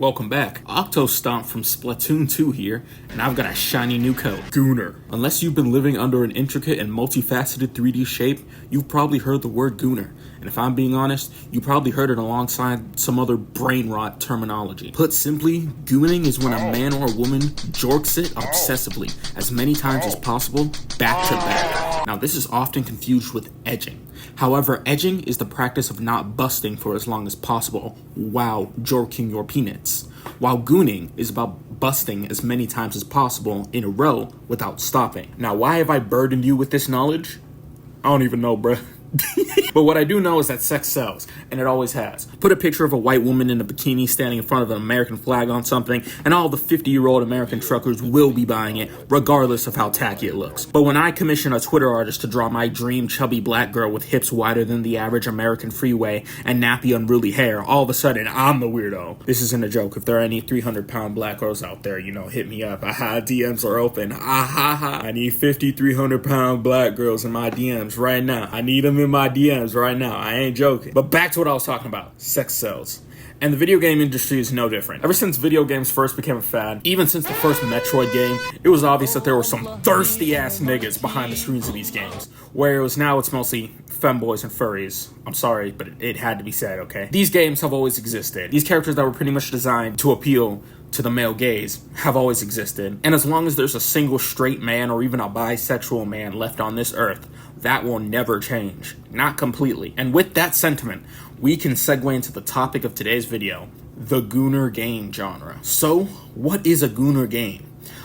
Welcome back. Octostomp from Splatoon 2 here, and I've got a shiny new coat, Gooner. Unless you've been living under an intricate and multifaceted 3D shape, you've probably heard the word Gooner. And if I'm being honest, you probably heard it alongside some other brain rot terminology. Put simply, gooning is when a man or a woman jorks it obsessively, as many times as possible, back to back. Now this is often confused with edging. However, edging is the practice of not busting for as long as possible while jorking your peanuts, while gooning is about busting as many times as possible in a row without stopping. Now, why have I burdened you with this knowledge? I don't even know, bruh. But what I do know is that sex sells, and it always has. Put a picture of a white woman in a bikini standing in front of an American flag on something, and all the 50-year-old American truckers will be buying it, regardless of how tacky it looks. But when I commission a Twitter artist to draw my dream chubby black girl with hips wider than the average American freeway and nappy unruly hair, all of a sudden, I'm the weirdo. This isn't a joke. If there are any 300-pound black girls out there, hit me up. Aha, DMs are open. Aha, I need 50 300-pound black girls in my DMs right now. I need them in my DMs right now. I ain't joking. But back to what I was talking about. Sex sells. And the video game industry is no different. Ever since video games first became a fad, even since the first Metroid game, it was obvious that there were some thirsty-ass niggas behind the screens of these games. Whereas now it's mostly femboys and furries. I'm sorry, but it had to be said, okay? These games have always existed. These characters that were pretty much designed to appeal to the male gaze have always existed. And as long as there's a single straight man or even a bisexual man left on this earth, that will never change. Not completely. And with that sentiment, we can segue into the topic of today's video, the Gooner game genre. So, what is a Gooner game?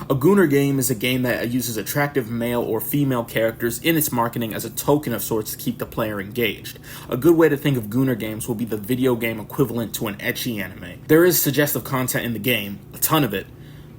A Gooner game is a game that uses attractive male or female characters in its marketing as a token of sorts to keep the player engaged. A good way to think of Gooner games will be the video game equivalent to an ecchi anime. There is suggestive content in the game, a ton of it,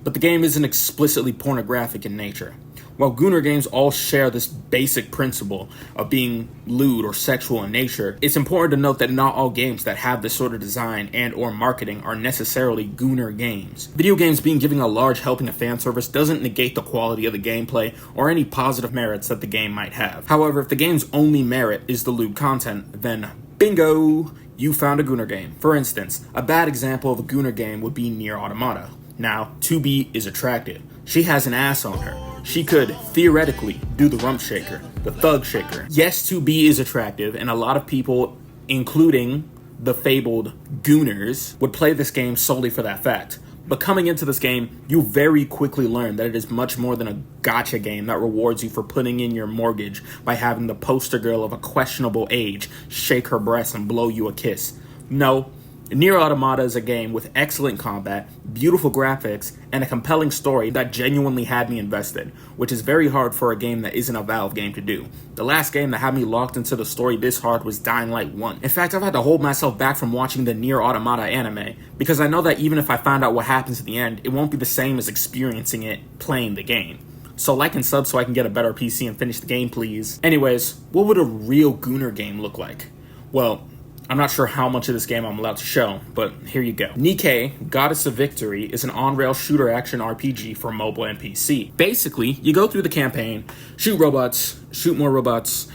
but the game isn't explicitly pornographic in nature. While Gooner games all share this basic principle of being lewd or sexual in nature, it's important to note that not all games that have this sort of design and or marketing are necessarily Gooner games. Video games being given a large helping of fan service doesn't negate the quality of the gameplay or any positive merits that the game might have. However, if the game's only merit is the lewd content, then bingo, you found a Gooner game. For instance, a bad example of a Gooner game would be Nier Automata. Now, 2B is attractive. She has an ass on her. She could, theoretically, do the rump shaker, the thug shaker. Yes, 2B is attractive, and a lot of people, including the fabled Gooners, would play this game solely for that fact. But coming into this game, you very quickly learn that it is much more than a gacha game that rewards you for putting in your mortgage by having the poster girl of a questionable age shake her breasts and blow you a kiss. No. Nier Automata is a game with excellent combat, beautiful graphics, and a compelling story that genuinely had me invested, which is very hard for a game that isn't a Valve game to do. The last game that had me locked into the story this hard was Dying Light 1. In fact, I've had to hold myself back from watching the Nier Automata anime, because I know that even if I find out what happens at the end, it won't be the same as experiencing it playing the game. So like and sub so I can get a better PC and finish the game, please. Anyways, what would a real Gooner game look like? Well, I'm not sure how much of this game I'm allowed to show, but here you go. Nikke, Goddess of Victory, is an on-rail shooter action RPG for mobile and PC. Basically, you go through the campaign, shoot robots, shoot more robots.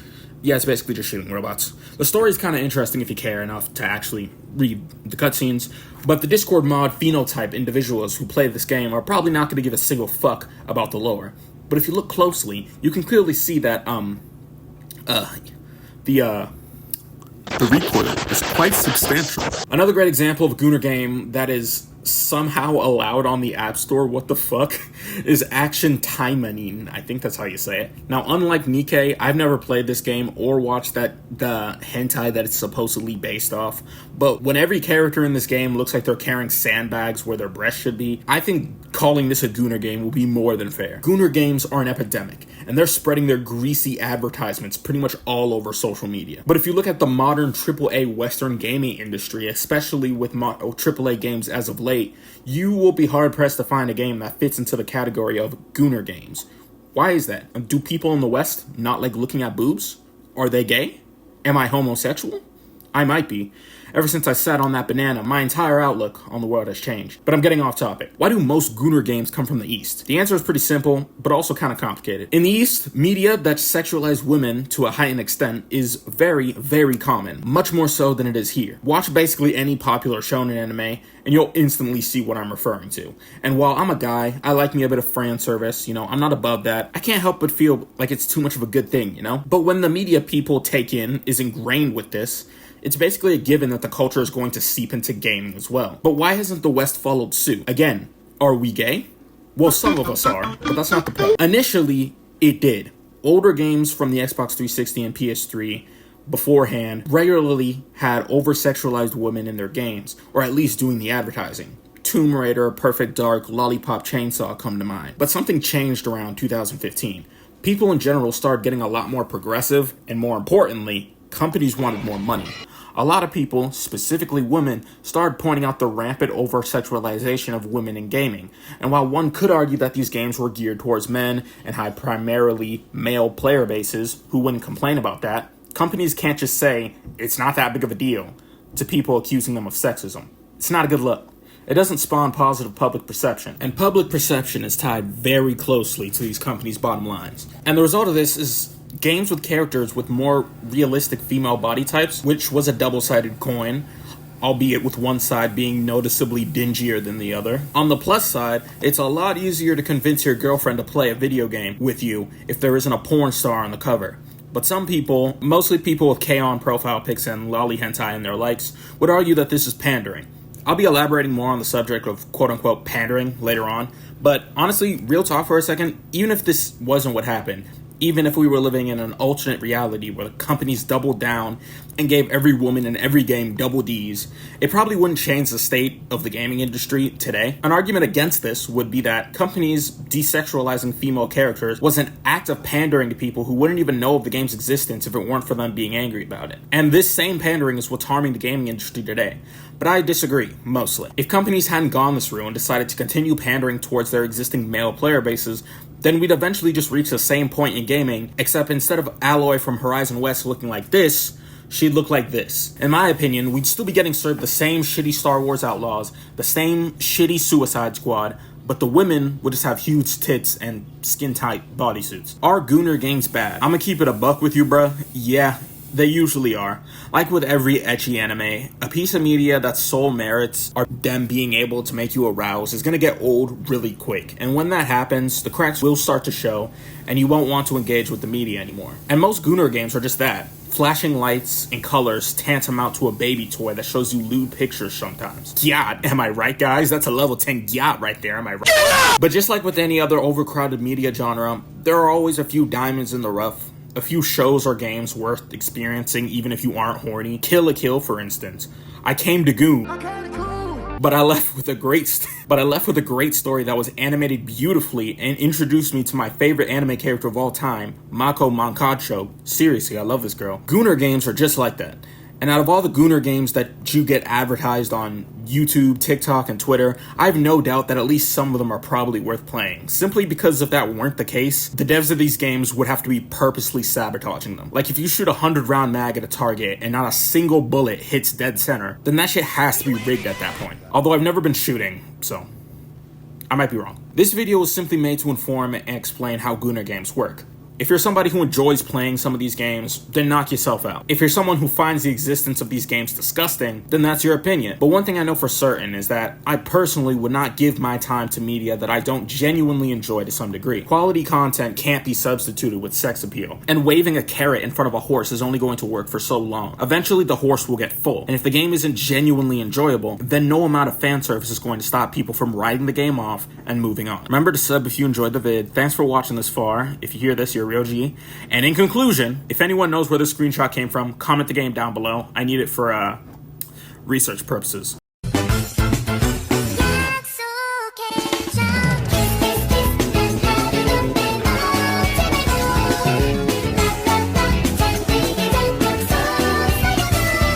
Yeah, it's basically just shooting robots. The story is kind of interesting if you care enough to actually read the cutscenes, but the Discord mod phenotype individuals who play this game are probably not going to give a single fuck about the lore. But if you look closely, you can clearly see that, the recoil is quite substantial. Another great example of a Gooner game that is somehow allowed on the App Store, what the fuck, is Action Taimanin. I think that's how you say it. Now, unlike Nikke, I've never played this game or watched the hentai that it's supposedly based off, but when every character in this game looks like they're carrying sandbags where their breasts should be, I think calling this a Gooner game will be more than fair. Gooner games are an epidemic, and they're spreading their greasy advertisements pretty much all over social media. But if you look at the modern AAA Western gaming industry, especially with AAA games as of late, you will be hard-pressed to find a game that fits into the category of Gooner games. Why is that? Do people in the West not like looking at boobs? Are they gay? Am I homosexual? I might be. Ever since I sat on that banana, my entire outlook on the world has changed. But I'm getting off topic. Why do most Gooner games come from the East? The answer is pretty simple, but also kind of complicated. In the East, media that sexualize women to a heightened extent is very, very common. Much more so than it is here. Watch basically any popular shonen anime, and you'll instantly see what I'm referring to. And while I'm a guy, I like me a bit of fan service, I'm not above that. I can't help but feel like it's too much of a good thing, But when the media people take in is ingrained with this, it's basically a given that the culture is going to seep into gaming as well. But why hasn't the West followed suit? Again, are we gay? Well, some of us are, but that's not the point. Initially, it did. Older games from the Xbox 360 and PS3 beforehand regularly had over-sexualized women in their games, or at least doing the advertising. Tomb Raider, Perfect Dark, Lollipop Chainsaw come to mind. But something changed around 2015. People in general started getting a lot more progressive, and more importantly, companies wanted more money. A lot of people, specifically women, started pointing out the rampant over-sexualization of women in gaming. And while one could argue that these games were geared towards men and had primarily male player bases who wouldn't complain about that, companies can't just say, it's not that big of a deal, to people accusing them of sexism. It's not a good look. It doesn't spawn positive public perception. And public perception is tied very closely to these companies' bottom lines. And the result of this is games with characters with more realistic female body types, which was a double-sided coin, albeit with one side being noticeably dingier than the other. On the plus side, it's a lot easier to convince your girlfriend to play a video game with you if there isn't a porn star on the cover. But some people, mostly people with K-on profile pics and lolly hentai in their likes, would argue that this is pandering. I'll be elaborating more on the subject of quote-unquote pandering later on, but honestly, real talk for a second, even if this wasn't what happened, even if we were living in an alternate reality where the companies doubled down and gave every woman in every game double Ds, it probably wouldn't change the state of the gaming industry today. An argument against this would be that companies desexualizing female characters was an act of pandering to people who wouldn't even know of the game's existence if it weren't for them being angry about it. And this same pandering is what's harming the gaming industry today. But I disagree, mostly. If companies hadn't gone this route and decided to continue pandering towards their existing male player bases, then we'd eventually just reach the same point in gaming, except instead of Aloy from Horizon West looking like this, she'd look like this. In my opinion, we'd still be getting served the same shitty Star Wars Outlaws, the same shitty Suicide Squad, but the women would just have huge tits and skin-tight bodysuits. Are Gooner games bad? I'ma keep it a buck with you, bruh. Yeah, they usually are. Like with every ecchi anime, a piece of media that's sole merits are them being able to make you aroused is gonna get old really quick. And when that happens, the cracks will start to show, and you won't want to engage with the media anymore. And most Gooner games are just that. Flashing lights and colors tantamount to a baby toy that shows you lewd pictures sometimes. Gyat, am I right, guys? That's a level 10 gyat right there, am I right? But just like with any other overcrowded media genre, there are always a few diamonds in the rough. A few shows or games worth experiencing even if you aren't horny. Kill la Kill, for instance. I came to GOON, but I left with a great story that was animated beautifully and introduced me to my favorite anime character of all time, Mako Mankacho. Seriously, I love this girl. Gooner games are just like that. And out of all the Gooner games that you get advertised on YouTube, TikTok, and Twitter, I have no doubt that at least some of them are probably worth playing. Simply because if that weren't the case, the devs of these games would have to be purposely sabotaging them. Like if you shoot a 100-round mag at a target and not a single bullet hits dead center, then that shit has to be rigged at that point. Although I've never been shooting, so I might be wrong. This video was simply made to inform and explain how Gooner games work. If you're somebody who enjoys playing some of these games, then knock yourself out. If you're someone who finds the existence of these games disgusting, then that's your opinion. But one thing I know for certain is that I personally would not give my time to media that I don't genuinely enjoy to some degree. Quality content can't be substituted with sex appeal. And waving a carrot in front of a horse is only going to work for so long. Eventually the horse will get full. And if the game isn't genuinely enjoyable, then no amount of fan service is going to stop people from writing the game off and moving on. Remember to sub if you enjoyed the vid. Thanks for watching this far. If you hear this, you're real G. And in conclusion, if anyone knows where this screenshot came from, comment the game down below. I need it for research purposes.